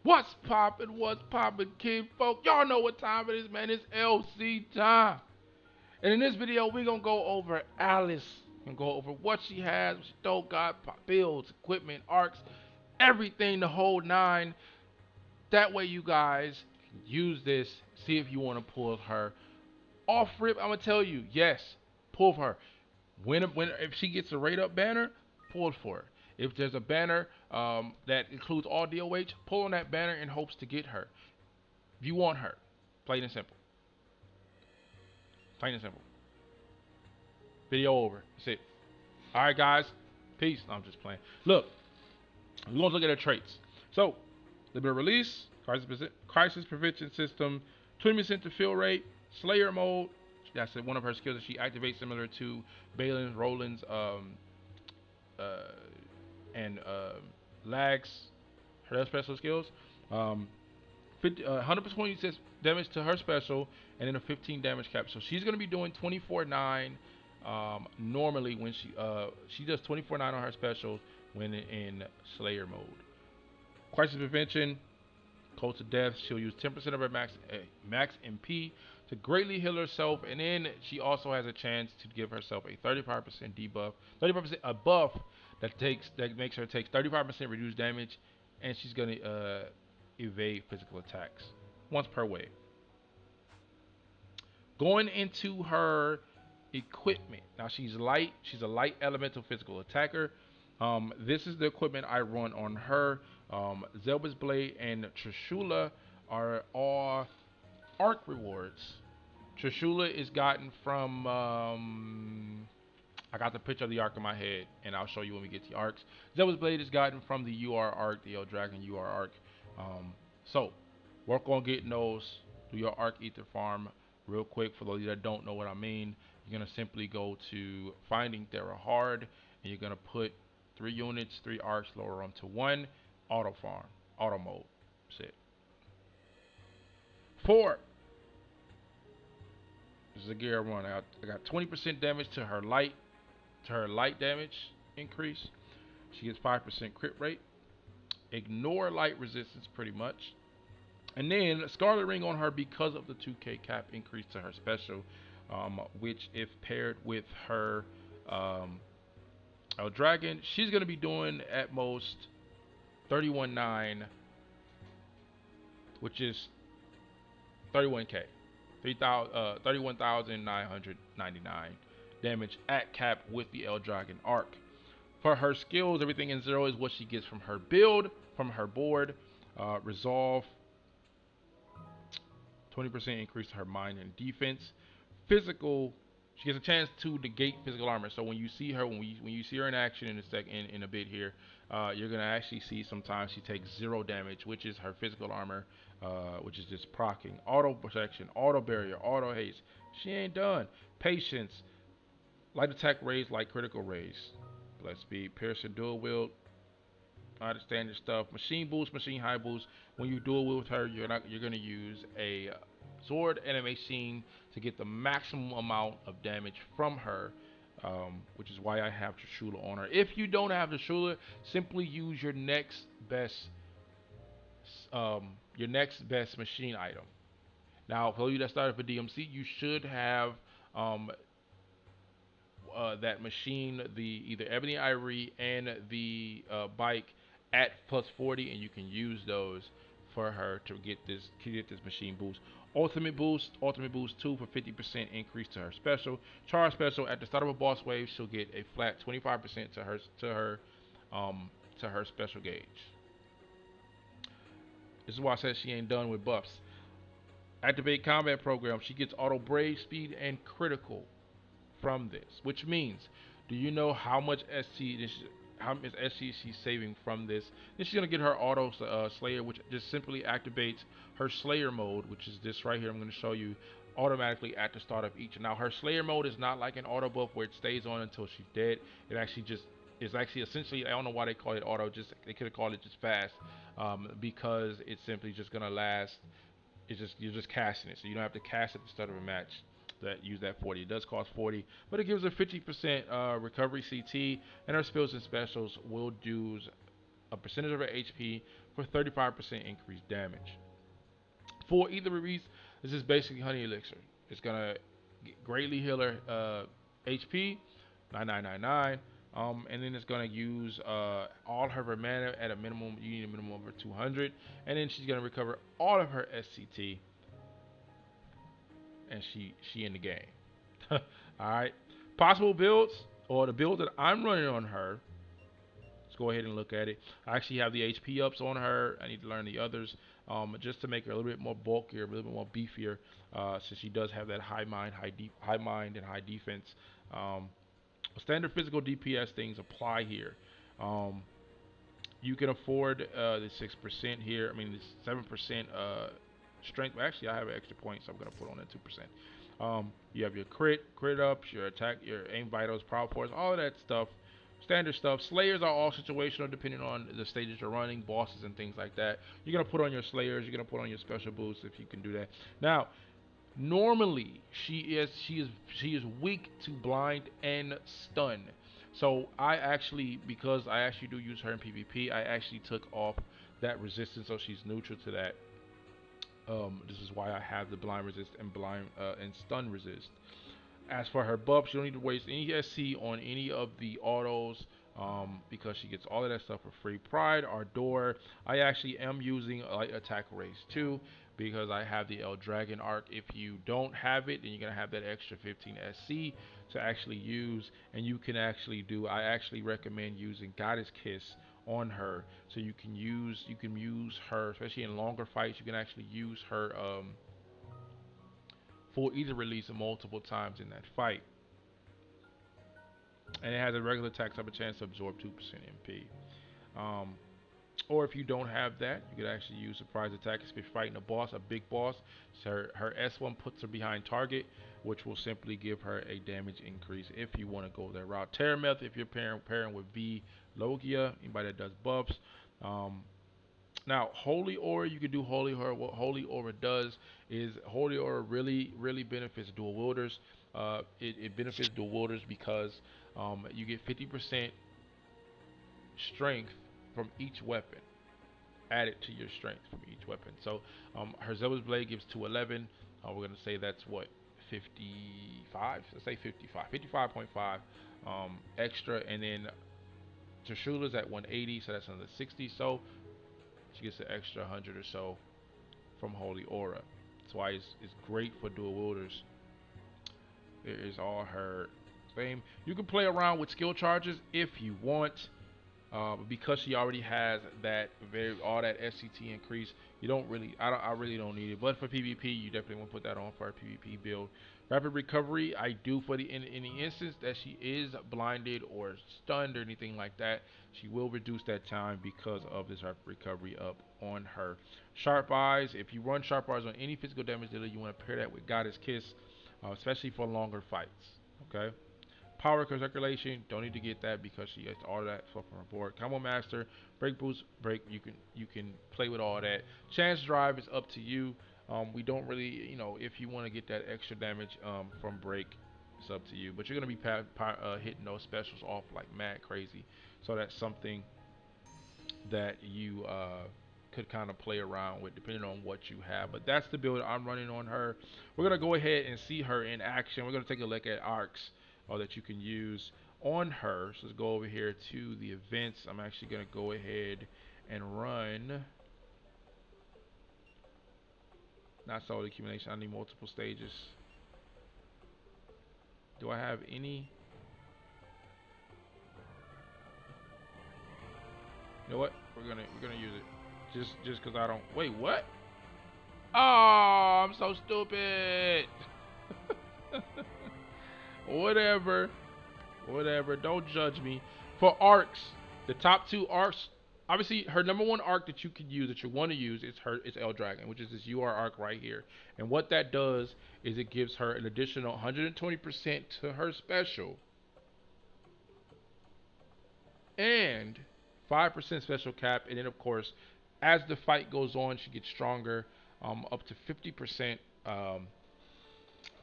What's poppin'? What's poppin', kid folk? Y'all know what time it is, man. It's LC time. And in this video, we're gonna go over Alice and go over what she has, what she don't got, builds, equipment, arcs, everything, the whole nine. That way, you guys can use this. See if you want to pull her off rip. I'm gonna tell you, yes, pull for her. When if she gets a rate up banner, pull for it. If there's a banner that includes all DOH, pull on that banner in hopes to get her. If you want her, plain and simple. Plain and simple. Video over. That's it. All right, guys. Peace. No, I'm just playing. Look, we're gonna look at her traits. So, liberal release, crisis prevention system, 20% to fill rate, Slayer mode. That's one of her skills that she activates, similar to Balin's, Roland's, uh, and Lags. Her special skills. Um, 100% damage to her special, and then a 15 damage cap. So she's gonna be doing 24/9. Normally, when she does 24/9 on her specials when in Slayer mode. Crisis prevention, Cult to Death. She'll use 10% of her max MP to greatly heal herself, and then she also has a chance to give herself a 35% debuff, 35% a buff that makes her take 35% reduced damage, and she's gonna evade physical attacks once per wave. Going into her equipment. Now she's light. She's a light elemental physical attacker. This is the equipment I run on her. Zelba's Blade and Trishula are all arc rewards. Trishula is gotten from. I got the picture of the arc in my head, and I'll show you when we get to the arcs. Zelba's Blade is gotten from the UR arc, the El Dragon UR arc. So, work on getting those. Do your arc ether farm real quick. For those of you that don't know what I mean, you're gonna simply go to Finding Thera Hard, and you're gonna put 3 units, 3 arcs, lower them to 1. Auto farm, auto mode. That's it. 4. This is a gear one. I got 20% damage to her light damage increase. She gets 5% crit rate. Ignore light resistance pretty much. And then Scarlet Ring on her because of the 2k cap increase to her special, which if paired with her Dragon, she's going to be doing at most 31.9, which is 31k, 31,999 damage at cap with the El Dragon arc. For her skills, everything in 0 is what she gets from her build, from her board. Resolve, 20% increase to her mind and defense. Physical, she gets a chance to negate physical armor. So when you see her, when you see her in action in a bit here, you're gonna actually see sometimes she takes 0 damage, which is her physical armor, which is just procking, auto protection, auto barrier, auto haste. She ain't done. Patience, light attack raise, light critical raise. Bless speed, piercing, dual wield, standard stuff. Machine boost, machine high boost. When you dual wield with her, you're gonna use a sword and a machine to get the maximum amount of damage from her, which is why I have Trishula on her. If you don't have Trishula, simply use your next best machine item. Now, for you that started for DMC, you should have um, that machine, the either Ebony Ivory and the bike at plus 40, and you can use those for her to get this machine boost. Ultimate boost 2 for 50% increase to her special. Charge special at the start of a boss wave, she'll get a flat 25% um to her special gauge. This is why I said she ain't done with buffs. Activate combat program. She gets auto brave speed and critical from this, which means, do you know how much SC she's saving from this? Then she's gonna get her auto Slayer, which just simply activates her Slayer mode, which is this right here. I'm gonna show you automatically at the start of each. Now her Slayer mode is not like an auto buff where it stays on until she's dead. It actually just is actually essentially, I don't know why they call it auto. Just they could have called it just fast, because it's simply just gonna last. It's just you're just casting it, so you don't have to cast at the start of a match that use that 40. It does cost 40, but it gives her 50% recovery CT, and her spells and specials will do a percentage of her HP for 35% increased damage. For either release, this is basically honey elixir. It's gonna greatly heal her HP, 9999. And then it's gonna use all of her mana at a minimum. You need a minimum of 200, and then she's gonna recover all of her SCT, and she in the game. All right. Possible builds, or the build that I'm running on her. Let's go ahead and look at it. I actually have the HP ups on her. I need to learn the others, just to make her a little bit more bulkier, a little bit more beefier, since she does have that high mind, and high defense. Um, Standard physical DPS things apply here. Um, you can afford the 6% here. I mean, the 7% strength. Well, actually, I have an extra point, so I'm gonna put on that 2%. You have your crit ups, your attack, your aim vitals, power force, all of that stuff. Standard stuff. Slayers are all situational depending on the stages you're running, bosses and things like that. You're gonna put on your slayers. You're gonna put on your special boosts if you can do that. Now, normally she is weak to blind and stun. So I actually, because I actually do use her in PvP, I actually took off that resistance, so she's neutral to that. This is why I have the blind resist and blind and stun resist. As for her buffs, you don't need to waste any SC on any of the autos, because she gets all of that stuff for free. Pride, Ardor, I actually am using light attack raise too, because I have the El Dragon arc. If you don't have it, then you're going to have that extra 15 SC to actually use, and you can actually do, I actually recommend using Goddess Kiss on her, so you can use her, especially in longer fights. You can actually use her for either release multiple times in that fight, and it has a regular attack type of chance to absorb 2% MP. Um, or if you don't have that, you could actually use surprise attack if you're fighting a boss, a big boss. So her S1 puts her behind target, which will simply give her a damage increase if you want to go that route. Terra Method if you're pairing with V Logia, anybody that does buffs. Um, Now, Holy Aura, you can do Holy Aura. What Holy Aura does is Holy Aura really benefits dual wielders. It benefits dual wielders because you get 50% strength from each weapon added to your strength from each weapon. So her Zealous Blade gives 211. We're gonna say that's what, 55. Let's say 55, 55.5 extra, and then Trishula's at 180, so that's another 60. So she gets an extra 100 or so from Holy Aura. That's why it's great for dual wielders. It is all her fame. You can play around with skill charges if you want. But because she already has that all that SCT increase, you don't really, I really don't need it. But for PvP, you definitely want to put that on for a PvP build. Rapid recovery, I do for in the instance that she is blinded or stunned or anything like that, she will reduce that time because of this rapid recovery up on her. Sharp eyes, if you run sharp eyes on any physical damage dealer, you want to pair that with Goddess Kiss, especially for longer fights. Okay. Power circulation, don't need to get that because she gets all that stuff from her board. Combo master, break boost, break. You can play with all that. Chance drive is up to you. We don't really, if you want to get that extra damage from break, it's up to you. But you're gonna be hitting those specials off like mad crazy. So that's something that you could kind of play around with depending on what you have. But that's the build I'm running on her. We're going to go ahead and see her in action. We're going to take a look at arcs that you can use on her. So let's go over here to the events. I'm actually going to go ahead and run not solid accumulation. I need multiple stages. Do I have any? You know what? We're gonna use it. Just because I don't. Wait, what? Oh, I'm so stupid. Whatever. Whatever. Don't judge me. For arcs, the top two arcs, obviously her number one arc that you can use, that you want to use, is El Dragon, which is this UR arc right here. And what that does is it gives her an additional 120% to her special and 5% special cap. And then of course, as the fight goes on, she gets stronger, up to 50%.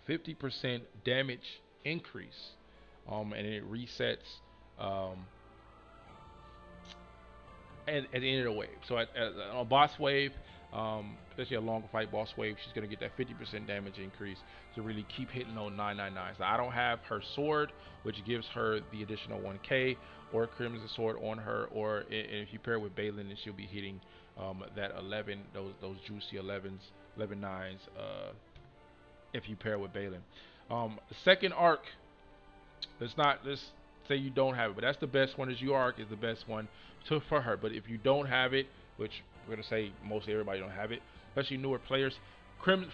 50% damage increase, and it resets, um, at the end of the wave. So on a boss wave, especially a longer fight boss wave, she's gonna get that 50% damage increase to really keep hitting those 999. So I don't have her sword, which gives her the additional 1K, or Crimson Sword on her, or if you pair it with Balin, then she'll be hitting that 11, those juicy 11s, 11 nines, if you pair it with Balin. The second arc, let's say you don't have it, but that's the best one. Is your arc is the best one for her. But if you don't have it, which we're gonna say mostly everybody don't have it, especially newer players,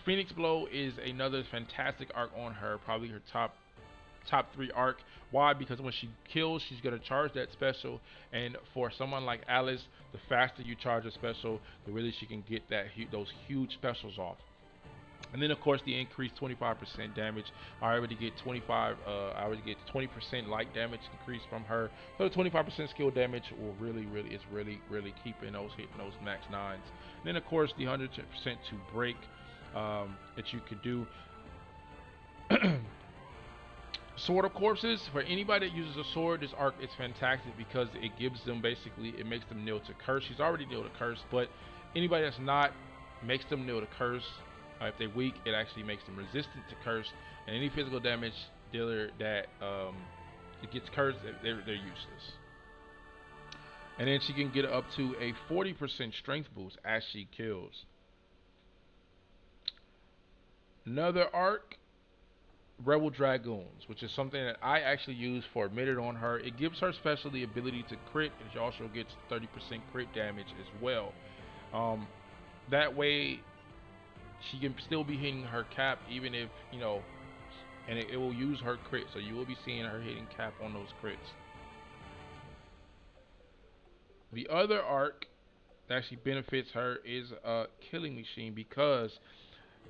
Phoenix Blow is another fantastic arc on her. Probably her top three arc. Why? Because when she kills, she's gonna charge that special, and for someone like Alice, the faster you charge a special, the really she can get those huge specials off. And then of course the increased 25% damage. I already get 25. I already get 20% light damage increase from her. So the 25% skill damage will really keeping those hitting those max nines. And then of course the 100% to break that you could do. Sword of Corpses, for anybody that uses a sword, this arc is fantastic because it gives them basically, it makes them kneel to curse. She's already kneel to curse, but anybody that's not, makes them kneel to curse. If they're weak, it actually makes them resistant to curse, and any physical damage dealer that it gets cursed, they're useless. And then she can get up to a 40% strength boost as she kills. Another arc, Rebel Dragoons, which is something that I actually use for admitted on her. It gives her special the ability to crit, and she also gets 30% crit damage as well. That way, she can still be hitting her cap, even if, and it will use her crit, so you will be seeing her hitting cap on those crits. The other arc that actually benefits her is a Killing Machine, because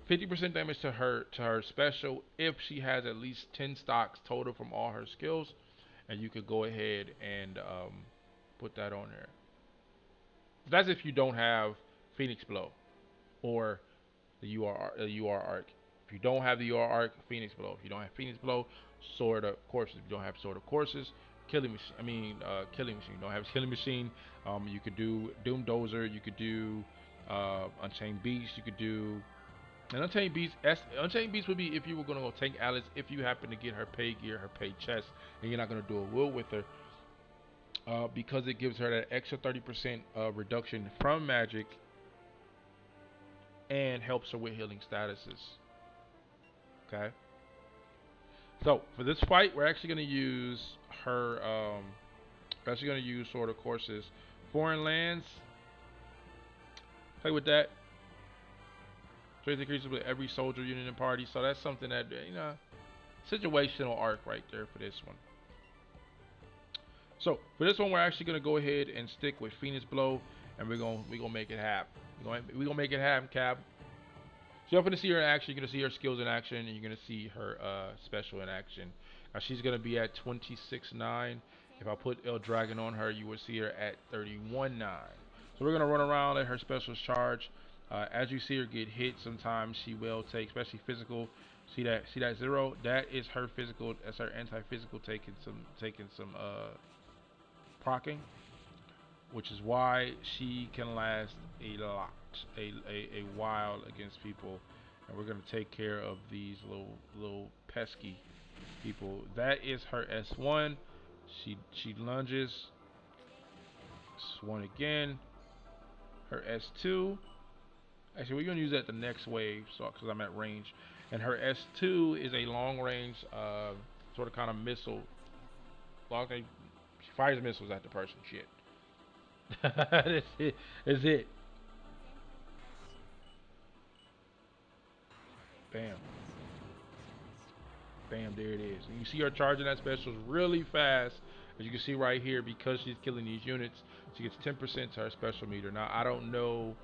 50% damage to her special if she has at least 10 stocks total from all her skills, and you could go ahead and put that on there. That's if you don't have Phoenix Blow or the UR arc. If you don't have the UR arc, Phoenix Blow. If you don't have Phoenix Blow, Sword of Courses. If you don't have Sword of Courses, Killing Machine. Killing Machine. You don't have Killing Machine. You could do Doom Dozer. You could do Unchained Beast. You could do Unchained Beast. Unchained Beast would be if you were gonna go tank Alice. If you happen to get her pay gear, her pay chest, and you're not gonna do a will with her, because it gives her that extra 30% reduction from magic and helps her with healing statuses. Okay. So for this fight, we're actually going to use her. We're actually going to use Sword of Courses. Foreign lands. Play with that. Strength increases with every soldier unit in party. So that's something that situational arc right there for this one. So for this one, we're actually going to go ahead and stick with Phoenix Blow, and we're gonna make it happen. We're gonna make it happen, Cap. So you're going to see her in action. You're going to see her skills in action, and you're going to see her special in action. Now she's going to be at 26.9. If I put El Dragon on her, you will see her at 31.9. So we're going to run around, let her specials charge. As you see her get hit, sometimes she will take, especially physical. See that 0? That is her physical. That's her anti-physical taking some procking, which is why she can last a lot, a while against people. And we're gonna take care of these little pesky people. That is her S1. She lunges. S1 again. Her S2. Actually, we're gonna use that the next wave, so because I'm at range. And her S2 is a long range, sort of kind of missile. She fires missiles at the person. Shit. That's it. That's it. Bam. Bam, there it is. And you see her charging that specials really fast. As you can see right here, because she's killing these units, she gets 10% to her special meter. Now, I don't know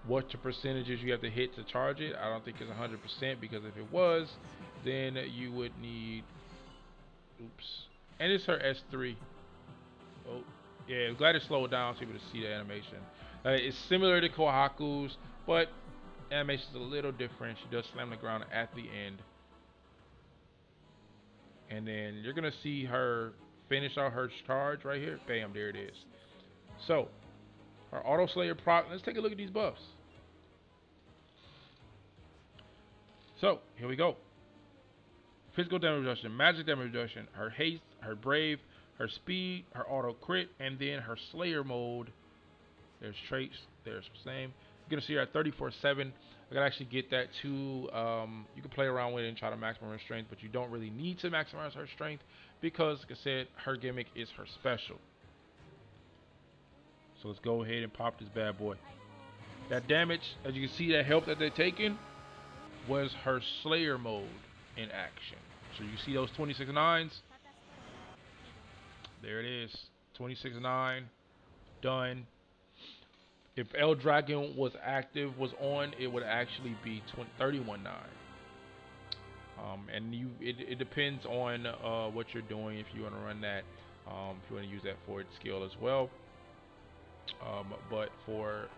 what the percentages you have to hit to charge it. I don't think it's 100%, because if it was, then you would need... Oops. And it's her S3. Oh, yeah, I'm glad it slowed down so you're able to see the animation. It's similar to Kohaku's, but animation's a little different. She does slam the ground at the end. And then you're going to see her finish out her charge right here. Bam, there it is. So, Her auto slayer proc. Let's take a look at these buffs. So here we go. Physical damage reduction, magic damage reduction, her haste, her brave, her speed, her auto crit, and then her slayer mode. There's traits. There's same. You're gonna see her at 34/7. I can actually get that too. You can play around with it and try to maximize her strength, but you don't really need to maximize her strength because, like I said, her gimmick is her special. So let's go ahead and pop this bad boy. That damage, as you can see, that help that they're taking was her Slayer mode in action. So you see those 26/9s? There it is. 26/9. Done. If El Dragon was active, was on, it would actually be 31/9. And it depends on what you're doing. If you want to run that, if you want to use that for its skill as well. But for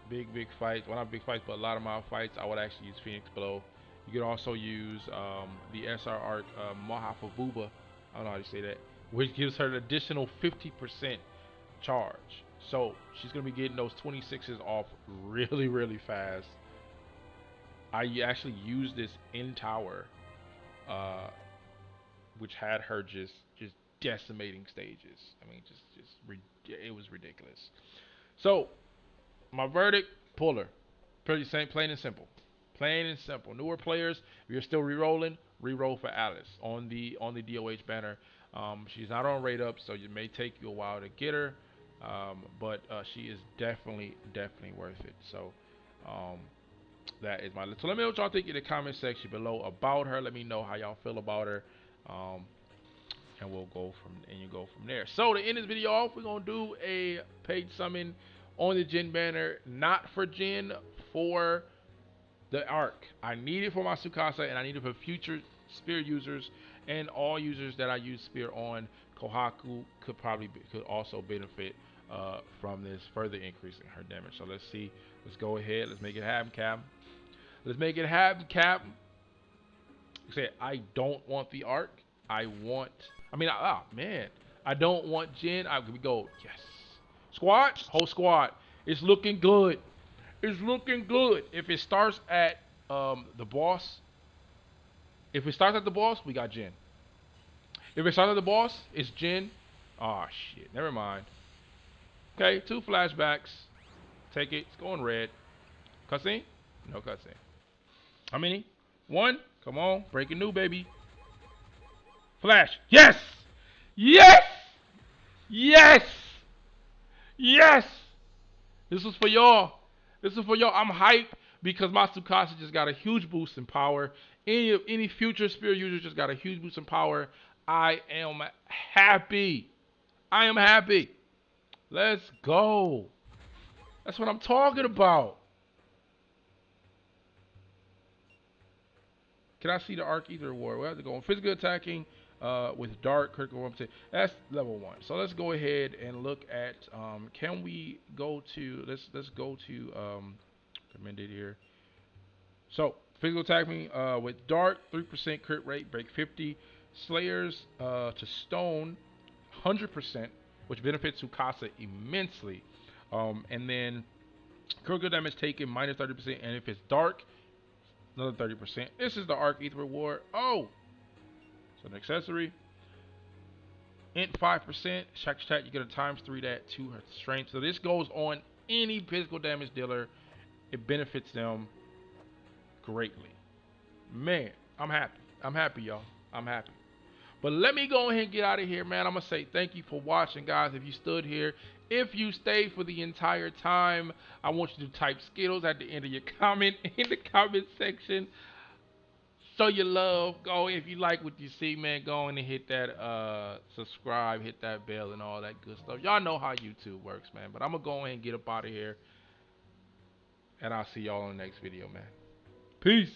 big fights, well, not big fights, but a lot of my fights, I would actually use Phoenix Blow. You can also use the SR arc Mahafabuba. I don't know how to say that, which gives her an additional 50% charge. So she's gonna be getting those 26s off really fast. I actually used this in tower, which had her just decimating stages. I mean, it was ridiculous. So my verdict: pull her. Pretty same, plain and simple. Plain and simple. Newer players, if you're still re-rolling, re-roll for Alice on the DOH banner. She's not on rate up, so it may take you a while to get her, but she is definitely worth it. So that is my. So let me know what y'all think in the comment section below about her. Let me know how y'all feel about her, and we'll go from there. So to end this video off, we're gonna do a paid summon on the Jin banner, not for Jin, for the arc. I need it for my Tsukasa, and I need it for future spear users and all users that I use spear on. Kohaku could also benefit from this, further increasing her damage. So let's see. Let's go ahead. Let's make it happen, Cap. Let's make it happen, Cap. Say I don't want the arc. I don't want Jin. We go. Yes. Squad. Whole squad. It's looking good. It's looking good. If it starts at the boss, we got Jin. If it starts at the boss, it's Jin. Oh shit. Never mind. Okay, 2 flashbacks. Take it. It's going red. Cutscene? No cutscene. How many? 1. Come on. Breaking new, baby. Flash. Yes! Yes! Yes! Yes! This is for y'all. I'm hyped because my Tsukasa just got a huge boost in power. Any future spear user just got a huge boost in power. I am happy. Let's go. That's what I'm talking about. Can I see the Arc Ether War? We have to go on physical attacking with dark critical. That's level 1. So let's go ahead and look at. Can we go to? Let's go to recommended here. So physical attacking with dark, 3% crit rate, break 50. Slayers to stone, 100%, which benefits Tsukasa immensely. And then critical damage taken minus 30%, and if it's dark, another 30%. This is the Arc Ether reward. Oh, so an accessory. Int 5%. Chat, you get a ×3 that to her strength. So this goes on any physical damage dealer. It benefits them greatly. Man, I'm happy, y'all. I'm happy. But let me go ahead and get out of here, man. I'm going to say thank you for watching, guys. If you stood here, if you stayed for the entire time, I want you to type Skittles at the end of your comment in the comment section. Show your love. Go, if you like what you see, man, go in and hit that subscribe, hit that bell, and all that good stuff. Y'all know how YouTube works, man. But I'm going to go ahead and get up out of here. And I'll see y'all in the next video, man. Peace.